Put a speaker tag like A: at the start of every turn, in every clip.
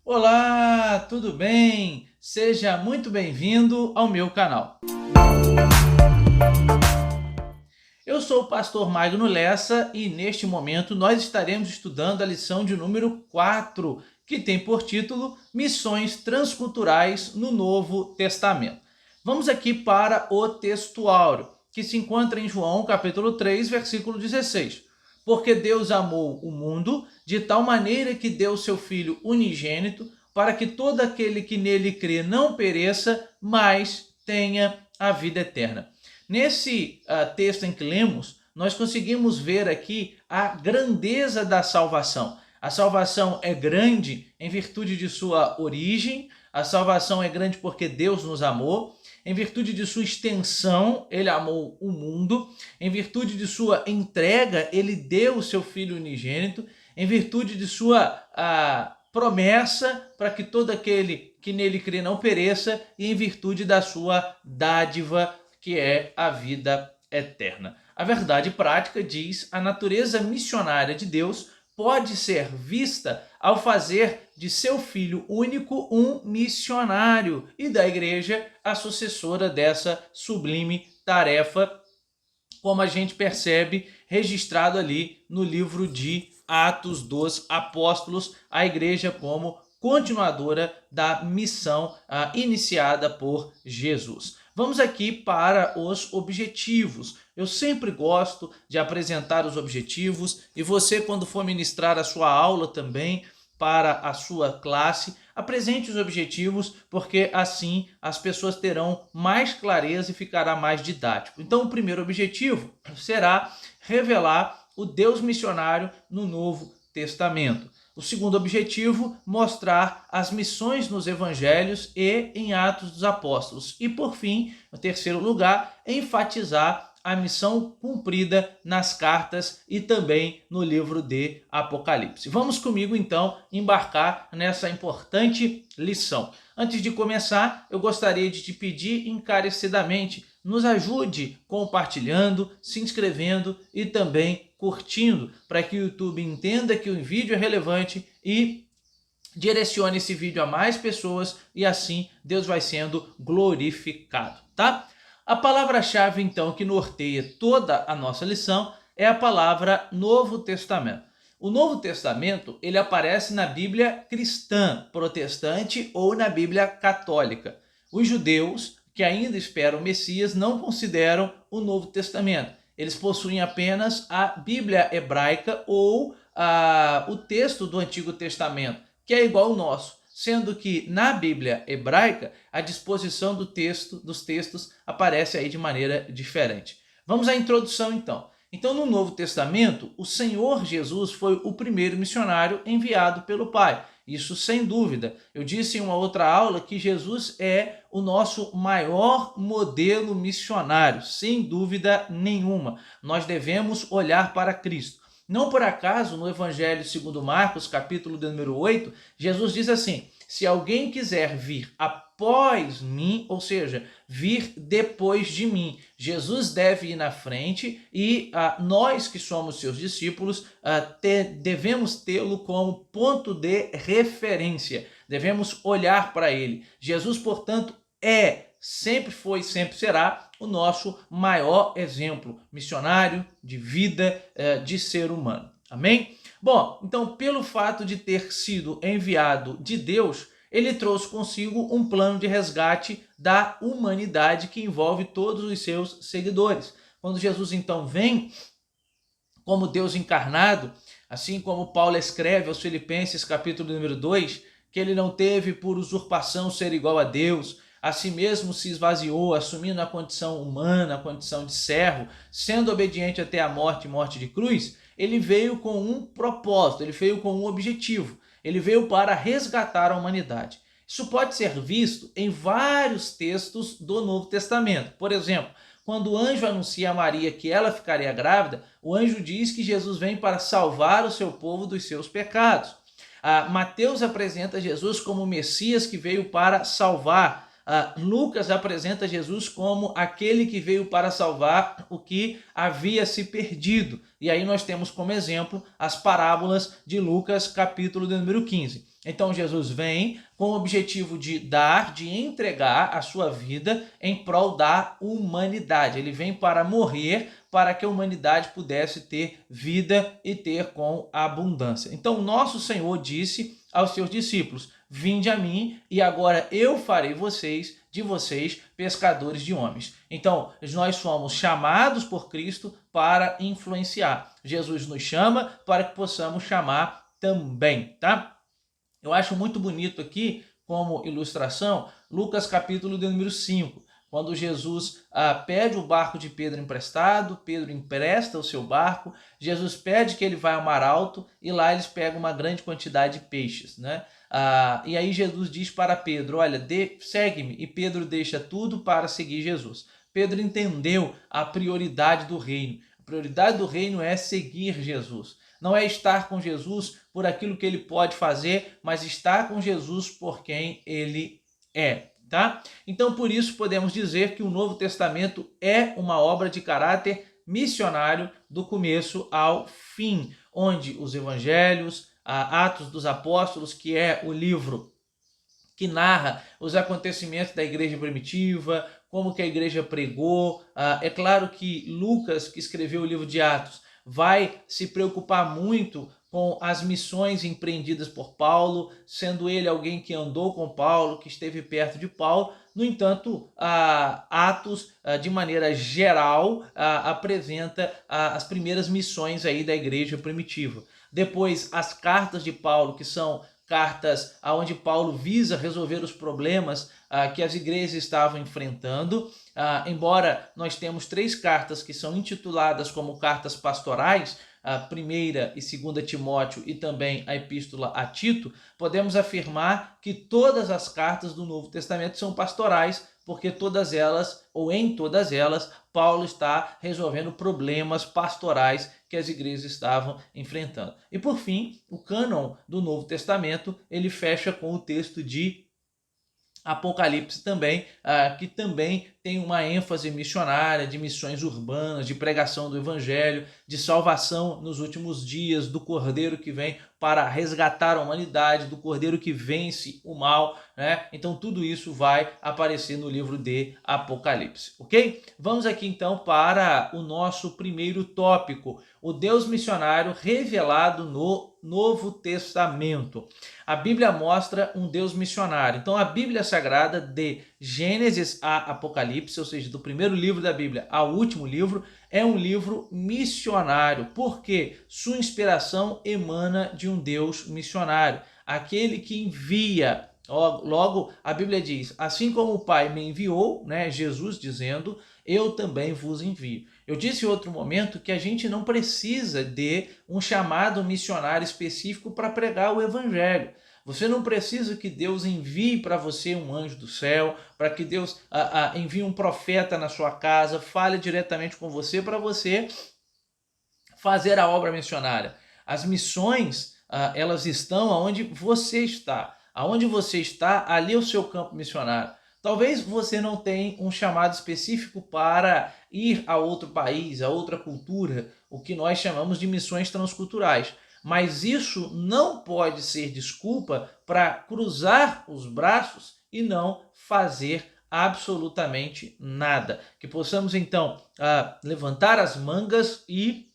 A: Olá, tudo bem? Seja muito bem-vindo ao meu canal. Eu sou o pastor Magno Lessa e neste momento nós estaremos estudando a lição de número 4, que tem por título Missões Transculturais no Novo Testamento. Vamos aqui para o textuário, que se encontra em João capítulo 3, versículo 16. Porque Deus amou o mundo de tal maneira que deu seu Filho unigênito para que todo aquele que nele crê não pereça, mas tenha a vida eterna. Nesse texto em que lemos, nós conseguimos ver aqui a grandeza da salvação. A salvação é grande em virtude de sua origem, a salvação é grande porque Deus nos amou, em virtude de sua extensão, ele amou o mundo, em virtude de sua entrega, ele deu o seu Filho unigênito, em virtude de sua promessa para que todo aquele que nele crê não pereça, e em virtude da sua dádiva, que é a vida eterna. A verdade prática diz: a natureza missionária de Deus pode ser vista ao fazer de seu Filho único um missionário e da igreja a sucessora dessa sublime tarefa, como a gente percebe registrado ali no livro de Atos dos Apóstolos, a igreja como continuadora da missão iniciada por Jesus. Vamos aqui para os objetivos. Eu sempre gosto de apresentar os objetivos e você, quando for ministrar a sua aula também para a sua classe, apresente os objetivos, porque assim as pessoas terão mais clareza e ficará mais didático. Então, o primeiro objetivo será revelar o Deus missionário no Novo Testamento. O segundo objetivo, mostrar as missões nos evangelhos e em Atos dos Apóstolos. E por fim, no terceiro lugar, enfatizar a missão cumprida nas cartas e também no livro de Apocalipse. Vamos comigo então embarcar nessa importante lição. Antes de começar, eu gostaria de te pedir encarecidamente, nos ajude compartilhando, se inscrevendo e também curtindo, para que o YouTube entenda que o vídeo é relevante e direcione esse vídeo a mais pessoas, e assim Deus vai sendo glorificado, tá? A palavra-chave, então, que norteia toda a nossa lição é a palavra Novo Testamento. O Novo Testamento, ele aparece na Bíblia cristã, protestante ou na Bíblia católica. Os judeus, que ainda esperam o Messias, não consideram o Novo Testamento. Eles possuem apenas a Bíblia hebraica ou o texto do Antigo Testamento, que é igual ao nosso, sendo que na Bíblia hebraica a disposição dos textos aparece aí de maneira diferente. Vamos à introdução então. Então, no Novo Testamento, o Senhor Jesus foi o primeiro missionário enviado pelo Pai. Isso sem dúvida. Eu disse em uma outra aula que Jesus é o nosso maior modelo missionário, sem dúvida nenhuma. Nós devemos olhar para Cristo. Não por acaso, no Evangelho segundo Marcos, capítulo de número 8, Jesus diz assim: se alguém quiser vir após mim, ou seja, vir depois de mim, Jesus deve ir na frente e nós que somos seus discípulos devemos tê-lo como ponto de referência, devemos olhar para ele. Jesus, portanto, sempre foi, sempre será o nosso maior exemplo missionário, de vida, de ser humano. Amém? Bom, então, pelo fato de ter sido enviado de Deus, ele trouxe consigo um plano de resgate da humanidade que envolve todos os seus seguidores. Quando Jesus então vem como Deus encarnado, assim como Paulo escreve aos Filipenses capítulo número 2, que ele não teve por usurpação ser igual a Deus, a si mesmo se esvaziou, assumindo a condição humana, a condição de servo, sendo obediente até a morte, morte de cruz. Ele veio com um propósito, ele veio com um objetivo, ele veio para resgatar a humanidade. Isso pode ser visto em vários textos do Novo Testamento. Por exemplo, quando o anjo anuncia a Maria que ela ficaria grávida, o anjo diz que Jesus vem para salvar o seu povo dos seus pecados. Mateus apresenta Jesus como o Messias que veio para salvar. Lucas apresenta Jesus como aquele que veio para salvar o que havia se perdido. E aí nós temos como exemplo as parábolas de Lucas, capítulo de número 15. Então Jesus vem com o objetivo de dar, de entregar a sua vida em prol da humanidade. Ele vem para morrer para que a humanidade pudesse ter vida e ter com abundância. Então nosso Senhor disse aos seus discípulos: vinde a mim e agora eu farei de vocês pescadores de homens. Então nós somos chamados por Cristo para influenciar. Jesus nos chama para que possamos chamar também, tá? Eu acho muito bonito aqui, como ilustração, Lucas capítulo de número 5, quando Jesus pede o barco de Pedro emprestado, Pedro empresta o seu barco, Jesus pede que ele vá ao mar alto e lá eles pegam uma grande quantidade de peixes, né? E aí Jesus diz para Pedro, olha, segue-me, e Pedro deixa tudo para seguir Jesus. Pedro entendeu a prioridade do reino. A prioridade do reino é seguir Jesus. Não é estar com Jesus por aquilo que ele pode fazer, mas estar com Jesus por quem ele é, tá? Então, por isso, podemos dizer que o Novo Testamento é uma obra de caráter missionário do começo ao fim, onde os evangelhos, Atos dos Apóstolos, que é o livro que narra os acontecimentos da igreja primitiva, como que a igreja pregou. É claro que Lucas, que escreveu o livro de Atos, vai se preocupar muito com as missões empreendidas por Paulo, sendo ele alguém que andou com Paulo, que esteve perto de Paulo. No entanto, Atos, de maneira geral, apresenta as primeiras missões aí da igreja primitiva. Depois, as cartas de Paulo, que são cartas onde Paulo visa resolver os problemas que as igrejas estavam enfrentando. Embora nós temos 3 cartas que são intituladas como cartas pastorais, a primeira e segunda Timóteo e também a epístola a Tito, podemos afirmar que todas as cartas do Novo Testamento são pastorais, porque todas elas, ou em todas elas, Paulo está resolvendo problemas pastorais que as igrejas estavam enfrentando. E por fim, o cânon do Novo Testamento, ele fecha com o texto de Apocalipse também, que também tem uma ênfase missionária, de missões urbanas, de pregação do evangelho, de salvação nos últimos dias, do Cordeiro que vem para resgatar a humanidade, do Cordeiro que vence o mal, né? Então tudo isso vai aparecer no livro de Apocalipse, ok? Vamos aqui então para o nosso primeiro tópico, o Deus missionário revelado no Novo Testamento. A Bíblia mostra um Deus missionário. Então a Bíblia Sagrada, de Gênesis a Apocalipse, ou seja, do primeiro livro da Bíblia ao último livro, é um livro missionário, porque sua inspiração emana de um Deus missionário, aquele que envia. Logo, a Bíblia diz, assim como o Pai me enviou, né, Jesus dizendo, eu também vos envio. Eu disse em outro momento que a gente não precisa de um chamado missionário específico para pregar o evangelho. Você não precisa que Deus envie para você um anjo do céu, para que Deus envie um profeta na sua casa, fale diretamente com você para você fazer a obra missionária. As missões, elas estão onde você está. Aonde você está, ali é o seu campo missionário. Talvez você não tenha um chamado específico para ir a outro país, a outra cultura, o que nós chamamos de missões transculturais. Mas isso não pode ser desculpa para cruzar os braços e não fazer absolutamente nada. Que possamos então levantar as mangas e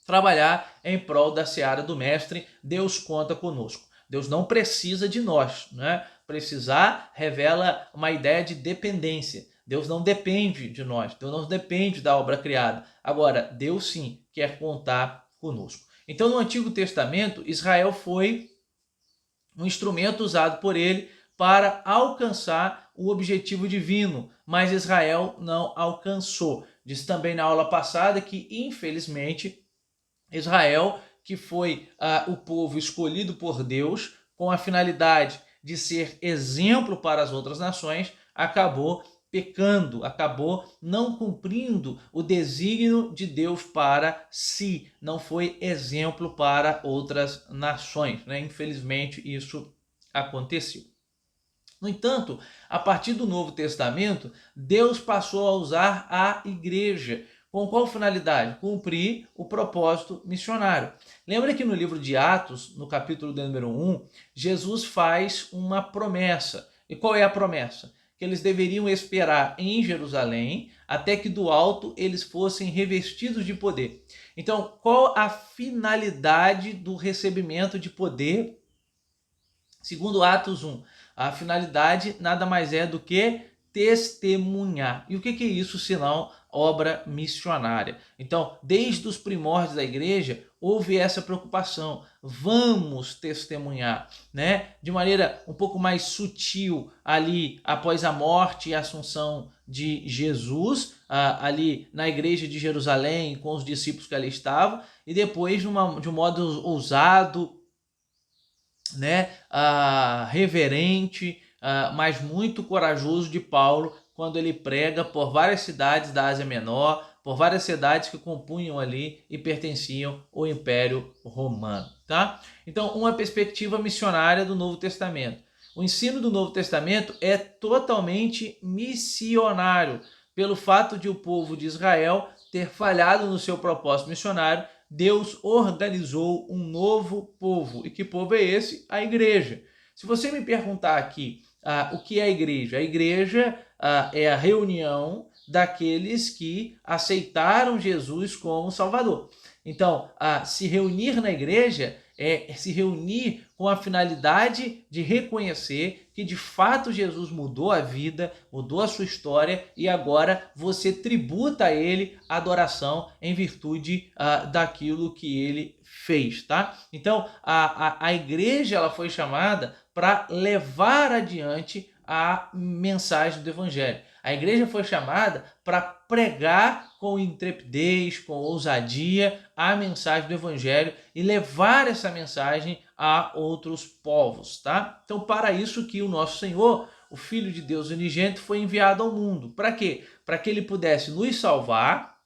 A: trabalhar em prol da seara do Mestre. Deus conta conosco. Deus não precisa de nós, né? Precisar revela uma ideia de dependência. Deus não depende de nós, Deus não depende da obra criada. Agora, Deus sim quer contar conosco. Então, no Antigo Testamento, Israel foi um instrumento usado por ele para alcançar o objetivo divino, mas Israel não alcançou. Disse também na aula passada que, infelizmente, Israel, que foi o povo escolhido por Deus com a finalidade de ser exemplo para as outras nações, acabou pecando, acabou não cumprindo o desígnio de Deus para si, não foi exemplo para outras nações, né? Infelizmente isso aconteceu. No entanto, a partir do Novo Testamento, Deus passou a usar a igreja Com qual finalidade? Cumprir o propósito missionário. Lembra que no livro de Atos, no capítulo de número 1, Jesus faz uma promessa. E qual é a promessa? Que eles deveriam esperar em Jerusalém até que do alto eles fossem revestidos de poder. Então, qual a finalidade do recebimento de poder? Segundo Atos 1, a finalidade nada mais é do que testemunhar. E o que é isso senão obra missionária? Então, desde os primórdios da igreja, houve essa preocupação. Vamos testemunhar, né? De maneira um pouco mais sutil ali após a morte e a assunção de Jesus, ali na igreja de Jerusalém, com os discípulos que ali estavam, e depois de um modo ousado, né, reverente, mas muito corajoso de Paulo, quando ele prega por várias cidades da Ásia Menor, por várias cidades que compunham ali e pertenciam ao Império Romano, tá? Então, uma perspectiva missionária do Novo Testamento. O ensino do Novo Testamento é totalmente missionário, pelo fato de o povo de Israel ter falhado no seu propósito missionário. Deus organizou um novo povo. E que povo é esse? A igreja. Se você me perguntar aqui o que é a igreja é a reunião daqueles que aceitaram Jesus como Salvador. Então, se reunir na igreja é se reunir com a finalidade de reconhecer que de fato Jesus mudou a vida, mudou a sua história e agora você tributa a ele adoração em virtude daquilo que ele fez, tá? Então, a igreja ela foi chamada para levar adiante a mensagem do evangelho. A igreja foi chamada para pregar com intrepidez, com ousadia a mensagem do evangelho e levar essa mensagem a outros povos, tá? Então, para isso que o nosso Senhor, o Filho de Deus unigênito, foi enviado ao mundo. Para quê? Para que ele pudesse nos salvar,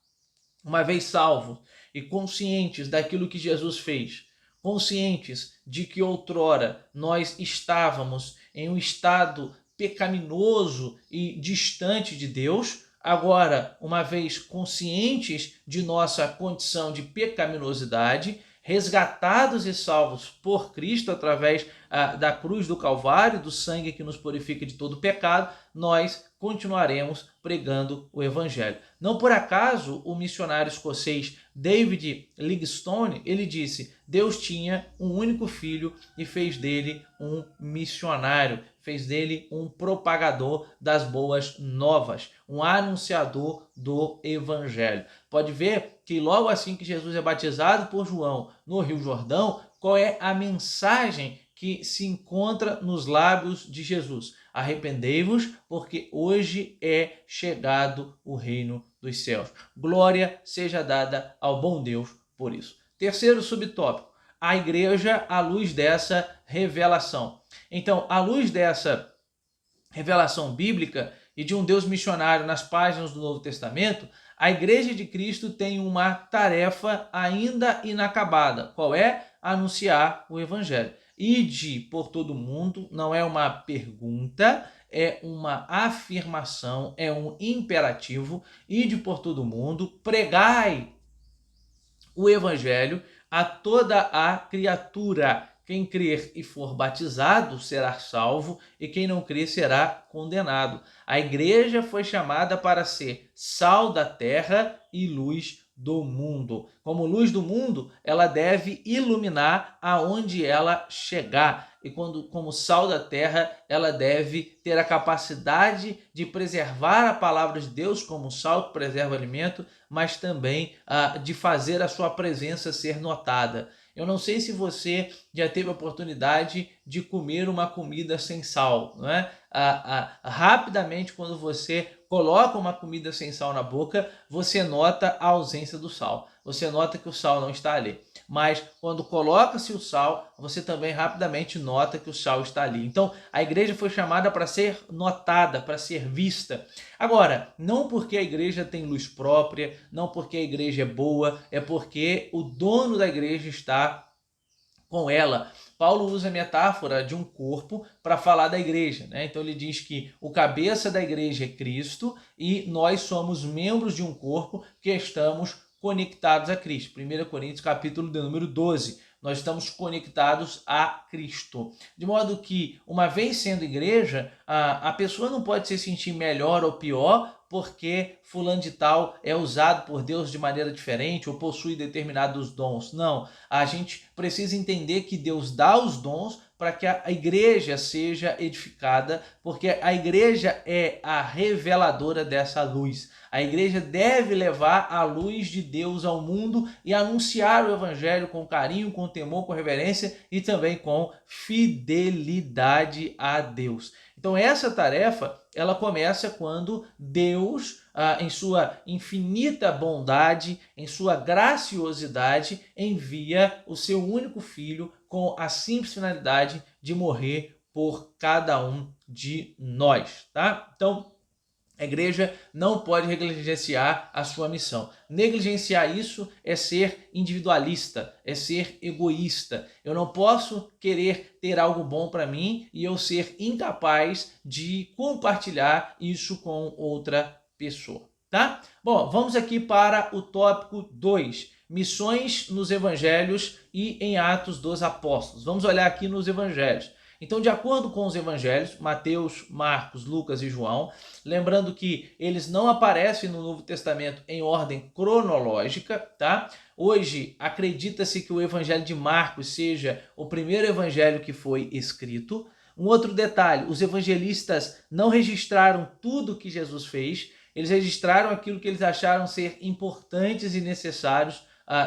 A: uma vez salvos e conscientes daquilo que Jesus fez, conscientes de que outrora nós estávamos em um estado pecaminoso e distante de Deus, agora, uma vez conscientes de nossa condição de pecaminosidade, resgatados e salvos por Cristo através da cruz do Calvário, do sangue que nos purifica de todo pecado, nós continuaremos pregando o Evangelho. Não por acaso o missionário escocês David Livingstone, ele disse: Deus tinha um único filho e fez dele um missionário, fez dele um propagador das boas novas, um anunciador do Evangelho. Pode ver que logo assim que Jesus é batizado por João no Rio Jordão, qual é a mensagem que se encontra nos lábios de Jesus? Arrependei-vos, porque hoje é chegado o reino dos céus. Glória seja dada ao bom Deus por isso. Terceiro subtópico, a igreja à luz dessa revelação. Então, à luz dessa revelação bíblica e de um Deus missionário nas páginas do Novo Testamento, a Igreja de Cristo tem uma tarefa ainda inacabada. Qual é? Anunciar o Evangelho. Ide por todo mundo não é uma pergunta, é uma afirmação, é um imperativo. Ide por todo mundo, pregai o Evangelho a toda a criatura. Quem crer e for batizado será salvo, e quem não crer será condenado. A igreja foi chamada para ser sal da terra e luz do mundo. Como luz do mundo, ela deve iluminar aonde ela chegar. E como sal da terra, ela deve ter a capacidade de preservar a palavra de Deus como sal que preserva o alimento, mas também de fazer a sua presença ser notada. Eu não sei se você já teve a oportunidade de comer uma comida sem sal, não é? Rapidamente, quando você coloca uma comida sem sal na boca, você nota a ausência do sal. Você nota que o sal não está ali. Mas quando coloca-se o sal, você também rapidamente nota que o sal está ali. Então, a igreja foi chamada para ser notada, para ser vista. Agora, não porque a igreja tem luz própria, não porque a igreja é boa, é porque o dono da igreja está com ela. Paulo usa a metáfora de um corpo para falar da igreja, né? Então ele diz que o cabeça da igreja é Cristo e nós somos membros de um corpo que estamos conectados a Cristo. 1 Coríntios capítulo de número 12. Nós estamos conectados a Cristo. De modo que, uma vez sendo igreja, a pessoa não pode se sentir melhor ou pior porque fulano de tal é usado por Deus de maneira diferente ou possui determinados dons. Não, a gente precisa entender que Deus dá os dons para que a igreja seja edificada, porque a igreja é a reveladora dessa luz. A igreja deve levar a luz de Deus ao mundo e anunciar o evangelho com carinho, com temor, com reverência e também com fidelidade a Deus. Então essa tarefa, ela começa quando Deus, em sua infinita bondade, em sua graciosidade, envia o seu único filho com a simples finalidade de morrer por cada um de nós, tá? Então, a igreja não pode negligenciar a sua missão. Negligenciar isso é ser individualista, é ser egoísta. Eu não posso querer ter algo bom para mim e eu ser incapaz de compartilhar isso com outra pessoa, tá? Bom, vamos aqui para o tópico 2. Missões nos evangelhos e em Atos dos Apóstolos. Vamos olhar aqui nos evangelhos. Então, de acordo com os evangelhos, Mateus, Marcos, Lucas e João, lembrando que eles não aparecem no Novo Testamento em ordem cronológica, tá? Hoje, acredita-se que o evangelho de Marcos seja o primeiro evangelho que foi escrito. Um outro detalhe, os evangelistas não registraram tudo que Jesus fez, eles registraram aquilo que eles acharam ser importantes e necessários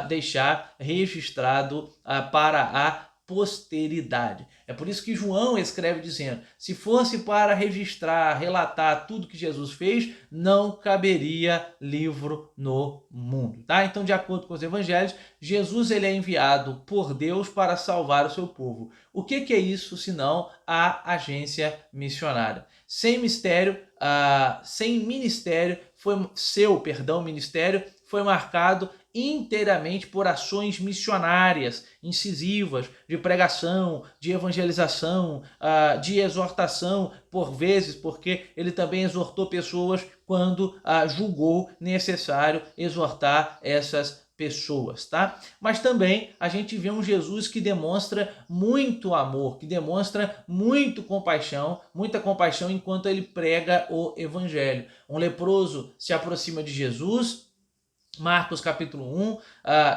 A: deixar registrado para a posteridade. É por isso que João escreve dizendo: se fosse para registrar, relatar tudo que Jesus fez, não caberia livro no mundo, tá? Então, de acordo com os evangelhos, Jesus ele é enviado por Deus para salvar o seu povo. O que é isso senão a agência missionária? Sem ministério foi marcado inteiramente por ações missionárias, incisivas, de pregação, de evangelização, de exortação, por vezes, porque ele também exortou pessoas quando julgou necessário exortar essas pessoas, tá? Mas também a gente vê um Jesus que demonstra muito amor, que demonstra muita compaixão enquanto ele prega o evangelho. Um leproso se aproxima de Jesus, Marcos capítulo 1,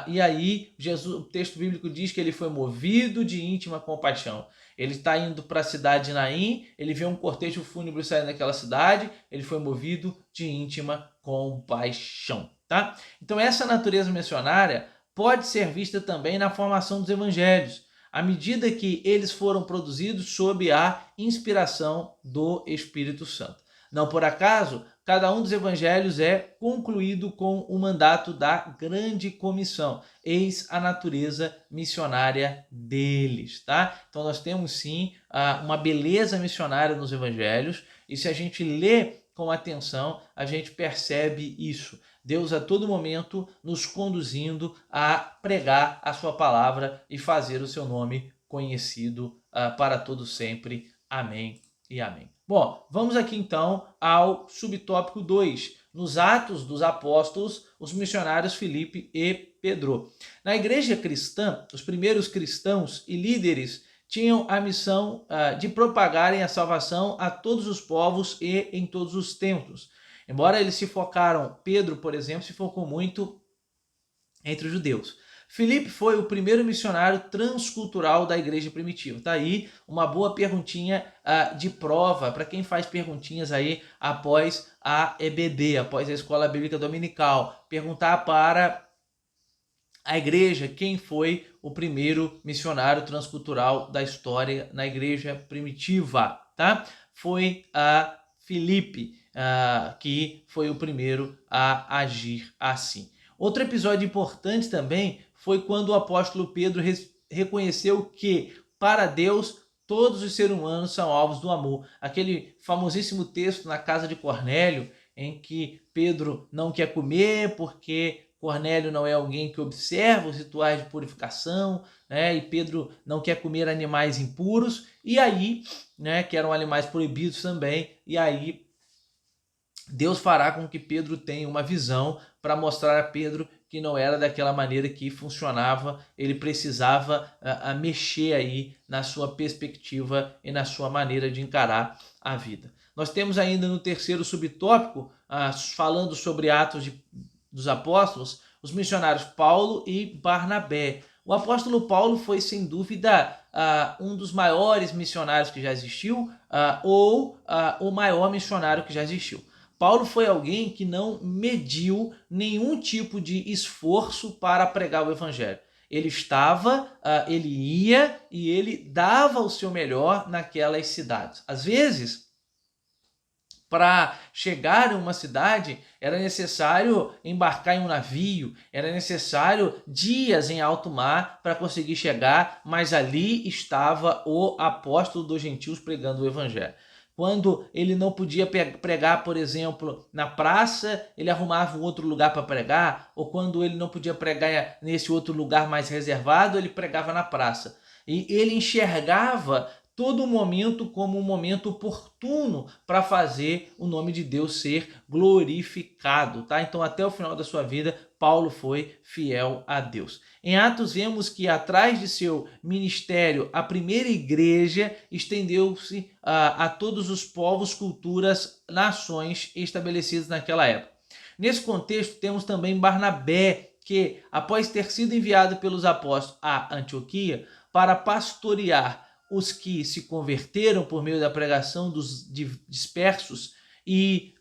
A: e aí o texto bíblico diz que ele foi movido de íntima compaixão. Ele está indo para a cidade de Naim, ele vê um cortejo fúnebre saindo daquela cidade, ele foi movido de íntima compaixão, tá? Então essa natureza missionária pode ser vista também na formação dos evangelhos, à medida que eles foram produzidos sob a inspiração do Espírito Santo. Não por acaso, cada um dos evangelhos é concluído com o mandato da grande comissão. Eis a natureza missionária deles, tá? Então nós temos sim uma beleza missionária nos evangelhos, e se a gente lê com atenção, a gente percebe isso. Deus a todo momento nos conduzindo a pregar a sua palavra e fazer o seu nome conhecido para todo sempre. Amém e amém. Bom, vamos aqui então ao subtópico 2. Nos Atos dos Apóstolos, os missionários Filipe e Pedro. Na igreja cristã, os primeiros cristãos e líderes tinham a missão de propagarem a salvação a todos os povos e em todos os tempos. Embora eles Pedro, por exemplo, se focou muito entre os judeus. Filipe foi o primeiro missionário transcultural da igreja primitiva. Tá aí uma boa perguntinha de prova para quem faz perguntinhas aí após a EBD, após a Escola Bíblica Dominical. Perguntar para a igreja quem foi o primeiro missionário transcultural da história na igreja primitiva, tá? Foi a Filipe, que foi o primeiro a agir assim. Outro episódio importante também foi quando o apóstolo Pedro reconheceu que, para Deus, todos os seres humanos são alvos do amor. Aquele famosíssimo texto na casa de Cornélio, em que Pedro não quer comer porque Cornélio não é alguém que observa os rituais de purificação, né? E Pedro não quer comer animais impuros, e aí, né, que eram animais proibidos também, e aí Deus fará com que Pedro tenha uma visão para mostrar a Pedro que não era daquela maneira que funcionava, ele precisava mexer aí na sua perspectiva e na sua maneira de encarar a vida. Nós temos ainda no terceiro subtópico, falando sobre dos apóstolos, os missionários Paulo e Barnabé. O apóstolo Paulo foi, sem dúvida, um dos maiores missionários que já existiu, ou o maior missionário que já existiu. Paulo foi alguém que não mediu nenhum tipo de esforço para pregar o evangelho. Ele estava, ele ia e ele dava o seu melhor naquelas cidades. Às vezes, para chegar a uma cidade, era necessário embarcar em um navio, era necessário dias em alto mar para conseguir chegar, mas ali estava o apóstolo dos gentios pregando o evangelho. Quando ele não podia pregar, por exemplo, na praça, ele arrumava um outro lugar para pregar, ou quando ele não podia pregar nesse outro lugar mais reservado, ele pregava na praça. E ele enxergava todo momento como um momento oportuno para fazer o nome de Deus ser glorificado, tá? Então, até o final da sua vida, Paulo foi fiel a Deus. Em Atos, vemos que atrás de seu ministério, a primeira igreja estendeu-se a todos os povos, culturas, nações estabelecidas naquela época. Nesse contexto, temos também Barnabé, que, após ter sido enviado pelos apóstolos a Antioquia para pastorear os que se converteram por meio da pregação dos dispersos e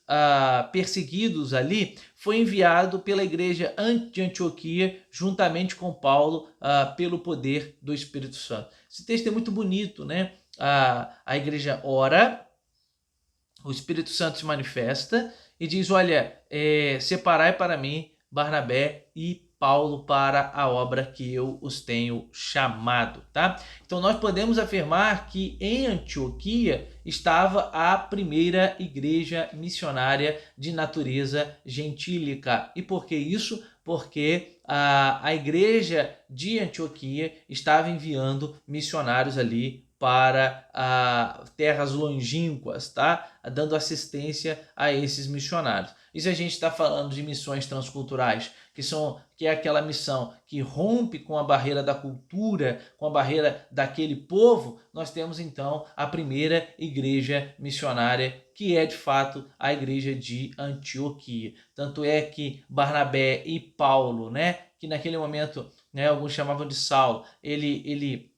A: perseguidos ali, foi enviado pela igreja de Antioquia, juntamente com Paulo, pelo poder do Espírito Santo. Esse texto é muito bonito, né? A igreja ora, o Espírito Santo se manifesta e diz, olha, separai para mim Barnabé e Paulo para a obra que eu os tenho chamado, tá? Então nós podemos afirmar que em Antioquia estava a primeira igreja missionária de natureza gentílica. E por que isso? Porque a igreja de Antioquia estava enviando missionários ali para terras longínquas, tá? Dando assistência a esses missionários. E se a gente está falando de missões transculturais, que é aquela missão que rompe com a barreira da cultura, com a barreira daquele povo, nós temos então a primeira igreja missionária, que é de fato a igreja de Antioquia. Tanto é que Barnabé e Paulo, né, que naquele momento, né, alguns chamavam de Saulo, ele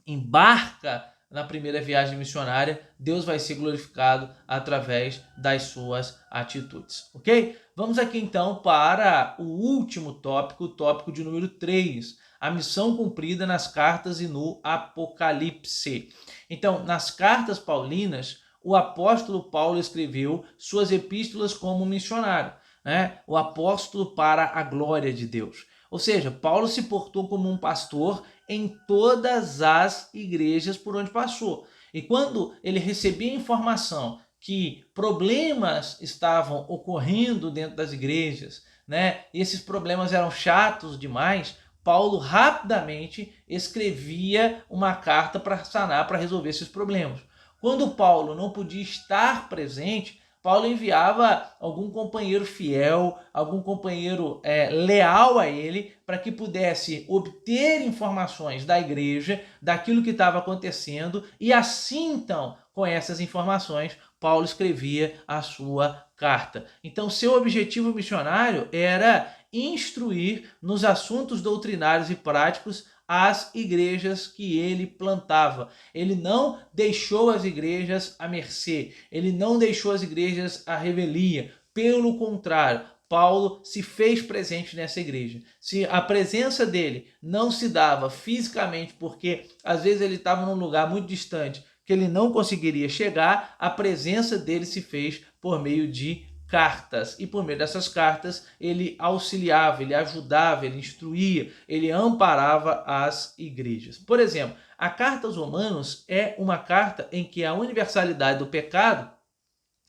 A: embarca na primeira viagem missionária, Deus vai ser glorificado através das suas atitudes, ok? Vamos aqui então para o último tópico, o tópico de número 3, a missão cumprida nas cartas e no Apocalipse. Então, nas cartas paulinas, o apóstolo Paulo escreveu suas epístolas como missionário, né? O apóstolo para a glória de Deus. Ou seja, Paulo se portou como um pastor em todas as igrejas por onde passou. E quando ele recebia informação que problemas estavam ocorrendo dentro das igrejas, né? E esses problemas eram chatos demais, Paulo rapidamente escrevia uma carta para sanar, para resolver esses problemas. Quando Paulo não podia estar presente, Paulo enviava algum companheiro fiel, algum companheiro leal a ele, para que pudesse obter informações da igreja, daquilo que estava acontecendo, e assim então, com essas informações, Paulo escrevia a sua carta. Então, seu objetivo missionário era instruir nos assuntos doutrinários e práticos as igrejas que ele plantava. Ele não deixou as igrejas à mercê, ele não deixou as igrejas à revelia. Pelo contrário, Paulo se fez presente nessa igreja. Se a presença dele não se dava fisicamente, porque às vezes ele estava num lugar muito distante, que ele não conseguiria chegar, a presença dele se fez por meio de cartas, e por meio dessas cartas ele auxiliava, ele ajudava, ele instruía, ele amparava as igrejas. Por exemplo, a carta aos Romanos é uma carta em que a universalidade do pecado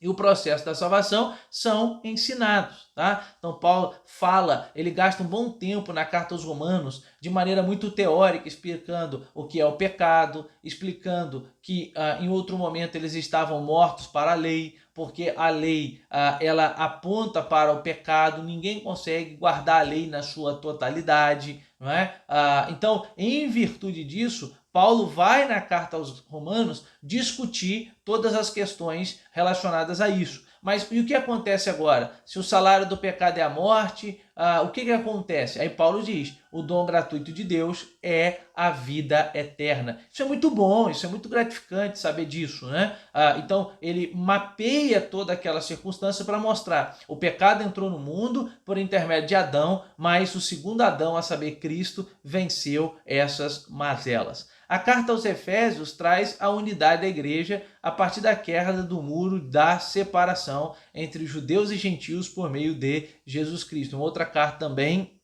A: e o processo da salvação são ensinados, tá? Então Paulo fala, ele gasta um bom tempo na carta aos Romanos, de maneira muito teórica, explicando o que é o pecado, explicando que em outro momento eles estavam mortos para a lei, porque a lei ela aponta para o pecado, ninguém consegue guardar a lei na sua totalidade, não é? Então, em virtude disso, Paulo vai na carta aos Romanos discutir todas as questões relacionadas a isso. Mas e o que acontece agora? Se o salário do pecado é a morte, o que acontece? Aí Paulo diz, o dom gratuito de Deus é a vida eterna. Isso é muito bom, isso é muito gratificante saber disso, né? Então ele mapeia toda aquela circunstância para mostrar o pecado entrou no mundo por intermédio de Adão, mas o segundo Adão, a saber, Cristo, venceu essas mazelas. A carta aos Efésios traz a unidade da igreja a partir da queda do muro da separação entre judeus e gentios por meio de Jesus Cristo. Uma outra carta também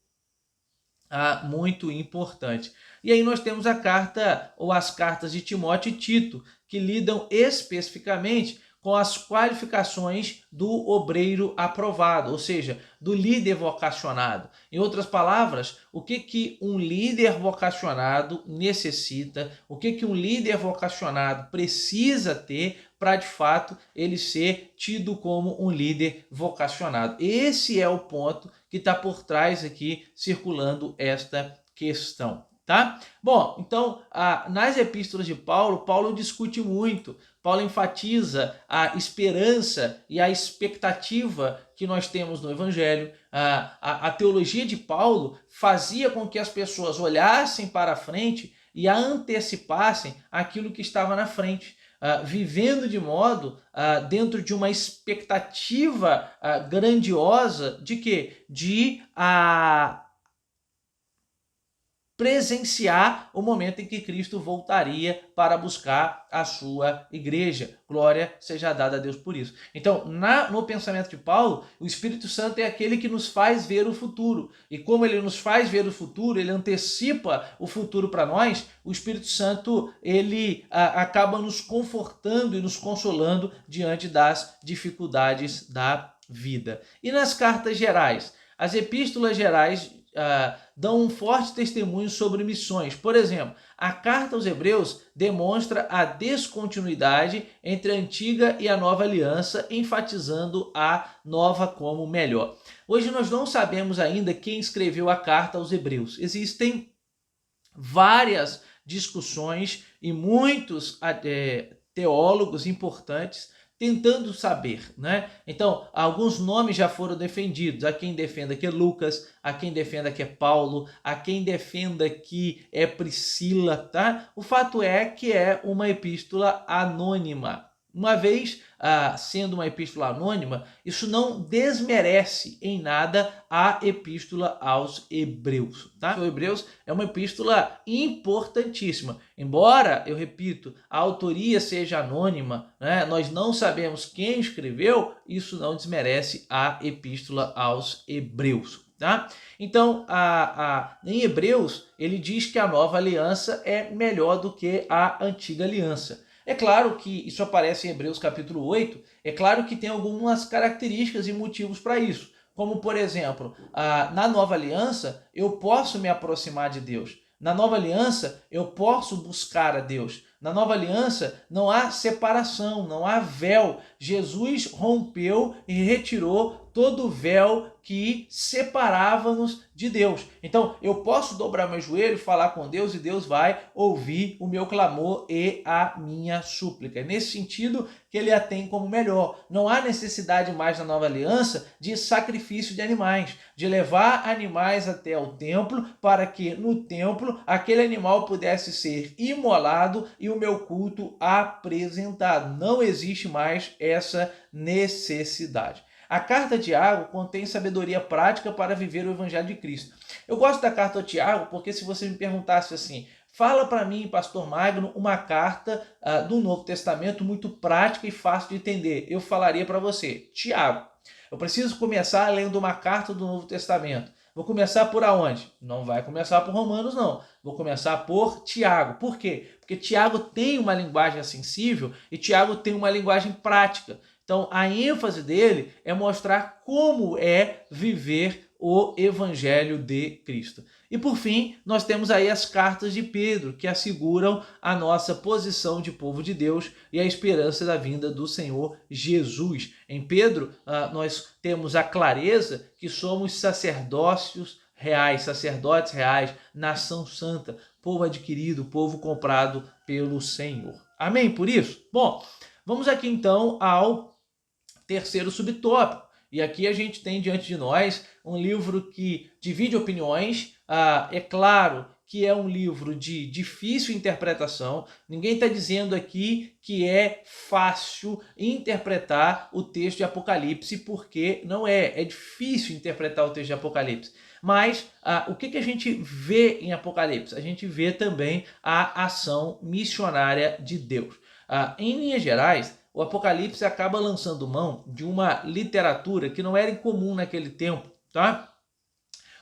A: muito importante. E aí nós temos a carta ou as cartas de Timóteo e Tito, que lidam especificamente com as qualificações do obreiro aprovado, ou seja, do líder vocacionado. Em outras palavras, o que um líder vocacionado necessita, o que um líder vocacionado precisa ter para, de fato, ele ser tido como um líder vocacionado. Esse é o ponto que está por trás aqui, circulando esta questão. Tá? Bom, então, nas epístolas de Paulo, Paulo discute muito, Paulo enfatiza a esperança e a expectativa que nós temos no Evangelho. A teologia de Paulo fazia com que as pessoas olhassem para frente e antecipassem aquilo que estava na frente. Vivendo de modo dentro de uma expectativa grandiosa de quê? De presenciar o momento em que Cristo voltaria para buscar a sua igreja. Glória seja dada a Deus por isso. Então, no pensamento de Paulo, o Espírito Santo é aquele que nos faz ver o futuro. E como ele nos faz ver o futuro, ele antecipa o futuro para nós, o Espírito Santo ele acaba nos confortando e nos consolando diante das dificuldades da vida. E nas cartas gerais? As epístolas gerais dão um forte testemunho sobre missões. Por exemplo, a carta aos Hebreus demonstra a descontinuidade entre a antiga e a nova aliança, enfatizando a nova como melhor. Hoje nós não sabemos ainda quem escreveu a carta aos Hebreus. Existem várias discussões e muitos teólogos importantes tentando saber, né? Então, alguns nomes já foram defendidos. Há quem defenda que é Lucas, há quem defenda que é Paulo, há quem defenda que é Priscila, tá? O fato é que é uma epístola anônima. Uma vez sendo uma epístola anônima, isso não desmerece em nada a epístola aos Hebreus. Tá? O Hebreus é uma epístola importantíssima. Embora, eu repito, a autoria seja anônima, né? Nós não sabemos quem escreveu, isso não desmerece a epístola aos Hebreus. Tá? Então, em Hebreus, ele diz que a nova aliança é melhor do que a antiga aliança. É claro que isso aparece em Hebreus capítulo 8, é claro que tem algumas características e motivos para isso. Como, por exemplo, na nova aliança, eu posso me aproximar de Deus. Na nova aliança, eu posso buscar a Deus. Na nova aliança, não há separação, não há véu. Jesus rompeu e retirou todo o véu que separava-nos de Deus. Então, eu posso dobrar meu joelho, falar com Deus e Deus vai ouvir o meu clamor e a minha súplica. É nesse sentido que ele a tem como melhor. Não há necessidade mais na nova aliança de sacrifício de animais, de levar animais até o templo para que no templo aquele animal pudesse ser imolado e o meu culto apresentado. Não existe mais essa necessidade. A carta de Tiago contém sabedoria prática para viver o evangelho de Cristo. Eu gosto da carta de Tiago porque se você me perguntasse assim, fala para mim, pastor Magno, uma carta do Novo Testamento muito prática e fácil de entender, eu falaria para você, Tiago. Eu preciso começar lendo uma carta do Novo Testamento. Vou começar por aonde? Não vai começar por Romanos, não. Vou começar por Tiago. Por quê? Porque Tiago tem uma linguagem sensível e Tiago tem uma linguagem prática. Então, a ênfase dele é mostrar como é viver o Evangelho de Cristo. E por fim, nós temos aí as cartas de Pedro, que asseguram a nossa posição de povo de Deus e a esperança da vinda do Senhor Jesus. Em Pedro, nós temos a clareza que somos sacerdotes reais, nação santa, povo adquirido, povo comprado pelo Senhor. Amém por isso? Bom, vamos aqui então ao terceiro subtópico. E aqui a gente tem diante de nós um livro que divide opiniões. É claro que é um livro de difícil interpretação. Ninguém está dizendo aqui que é fácil interpretar o texto de Apocalipse, porque não é. É difícil interpretar o texto de Apocalipse. Mas o que a gente vê em Apocalipse? A gente vê também a ação missionária de Deus. Em linhas gerais, o Apocalipse acaba lançando mão de uma literatura que não era incomum naquele tempo, tá?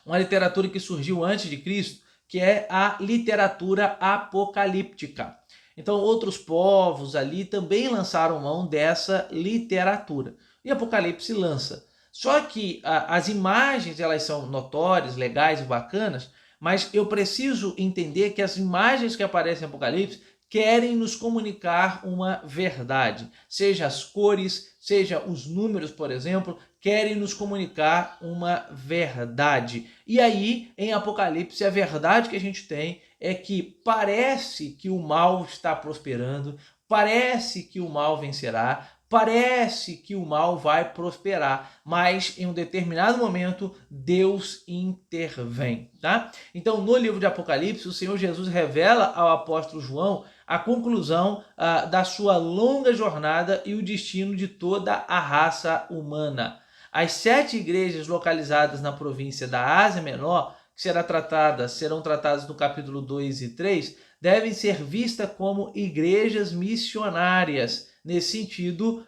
A: Uma literatura que surgiu antes de Cristo, que é a literatura apocalíptica. Então, outros povos ali também lançaram mão dessa literatura. E Apocalipse lança. Só que as imagens, elas são notórias, legais e bacanas, mas eu preciso entender que as imagens que aparecem em Apocalipse querem nos comunicar uma verdade. Seja as cores, seja os números, por exemplo, querem nos comunicar uma verdade. E aí, em Apocalipse, a verdade que a gente tem é que parece que o mal está prosperando, parece que o mal vencerá, parece que o mal vai prosperar, mas em um determinado momento Deus intervém, tá? Então, no livro de Apocalipse, o Senhor Jesus revela ao apóstolo João a conclusão da sua longa jornada e o destino de toda a raça humana. As 7 igrejas localizadas na província da Ásia Menor, que serão tratadas no capítulo 2 e 3, devem ser vistas como igrejas missionárias. Nesse sentido,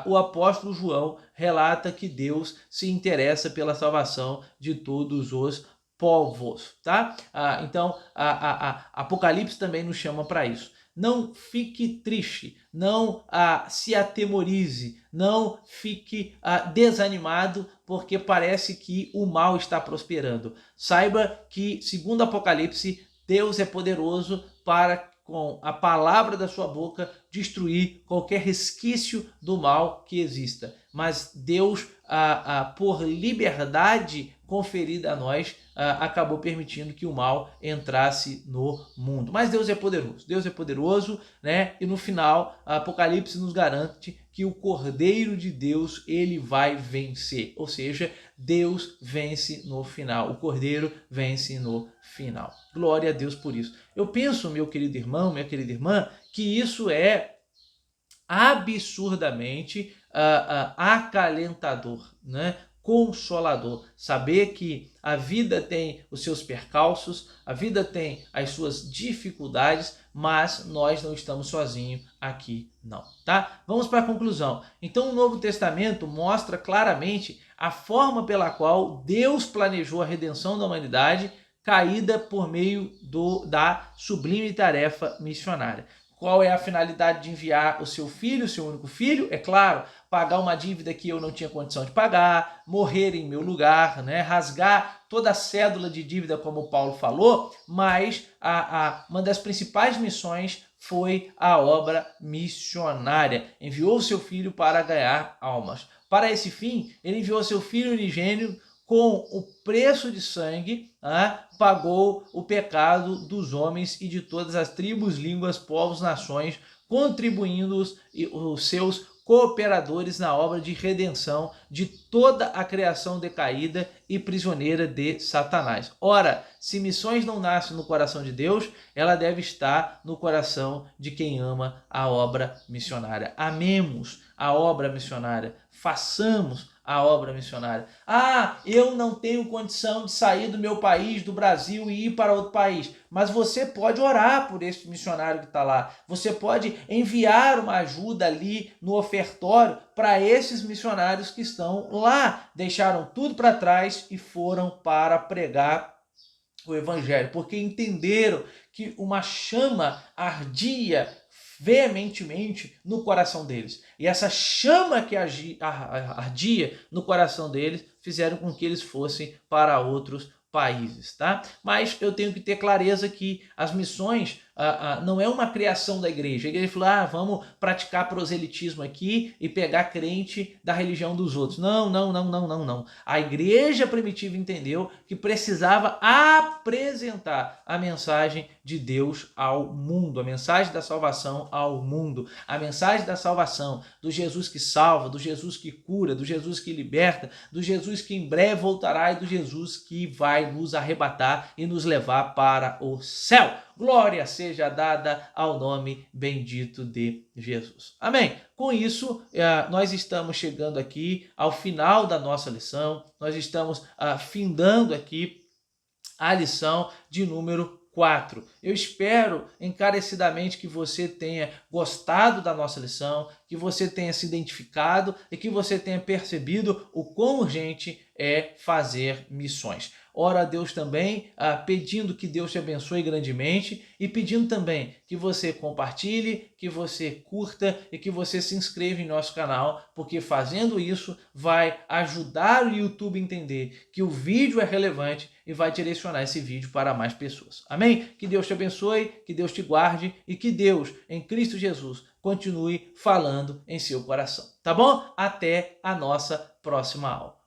A: o apóstolo João relata que Deus se interessa pela salvação de todos os povos, tá? Então, Apocalipse também nos chama para isso. Não fique triste, não se atemorize, não fique desanimado, porque parece que o mal está prosperando. Saiba que, segundo Apocalipse, Deus é poderoso para, com a palavra da sua boca, destruir qualquer resquício do mal que exista. Mas Deus, por liberdade conferida a nós, acabou permitindo que o mal entrasse no mundo. Mas Deus é poderoso, né? E no final, Apocalipse nos garante que o Cordeiro de Deus, ele vai vencer. Ou seja, Deus vence no final. O Cordeiro vence no final. Glória a Deus por isso. Eu penso, meu querido irmão, minha querida irmã, que isso é absurdamente acalentador, né? Consolador, saber que a vida tem os seus percalços, a vida tem as suas dificuldades, mas nós não estamos sozinhos aqui não, tá? Vamos para a conclusão. Então o Novo Testamento mostra claramente a forma pela qual Deus planejou a redenção da humanidade caída por meio da sublime tarefa missionária. Qual é a finalidade de enviar o seu filho, o seu único filho? É claro, pagar uma dívida que eu não tinha condição de pagar, morrer em meu lugar, né? Rasgar toda a cédula de dívida, como Paulo falou, mas uma das principais missões foi a obra missionária. Enviou o seu filho para ganhar almas. Para esse fim, ele enviou seu filho unigênito, com o preço de sangue, pagou o pecado dos homens e de todas as tribos, línguas, povos, nações, contribuindo os seus cooperadores na obra de redenção de toda a criação decaída e prisioneira de Satanás. Ora, se missões não nascem no coração de Deus, ela deve estar no coração de quem ama a obra missionária. Amemos a obra missionária, façamos a obra missionária. Eu não tenho condição de sair do meu país, do Brasil, e ir para outro país. Mas você pode orar por esse missionário que está lá. Você pode enviar uma ajuda ali no ofertório para esses missionários que estão lá. Deixaram tudo para trás e foram para pregar o evangelho, porque entenderam que uma chama ardia veementemente no coração deles. E essa chama que ardia no coração deles fizeram com que eles fossem para outros países, tá? Mas eu tenho que ter clareza que as missões não é uma criação da igreja. A igreja falou, vamos praticar proselitismo aqui e pegar crente da religião dos outros. Não, não, não, não, não, não. A igreja primitiva entendeu que precisava apresentar a mensagem de Deus ao mundo, a mensagem da salvação ao mundo, a mensagem da salvação, do Jesus que salva, do Jesus que cura, do Jesus que liberta, do Jesus que em breve voltará e do Jesus que vai nos arrebatar e nos levar para o céu. Glória seja dada ao nome bendito de Jesus. Amém? Com isso, nós estamos chegando aqui ao final da nossa lição, nós estamos findando aqui a lição de número 4. Eu espero encarecidamente que você tenha gostado da nossa lição, que você tenha se identificado e que você tenha percebido o quão urgente é fazer missões. Ora a Deus também, pedindo que Deus te abençoe grandemente e pedindo também que você compartilhe, que você curta e que você se inscreva em nosso canal, porque fazendo isso vai ajudar o YouTube a entender que o vídeo é relevante e vai direcionar esse vídeo para mais pessoas. Amém? Que Deus te abençoe, que Deus te guarde e que Deus, em Cristo Jesus, continue falando em seu coração. Tá bom? Até a nossa próxima aula.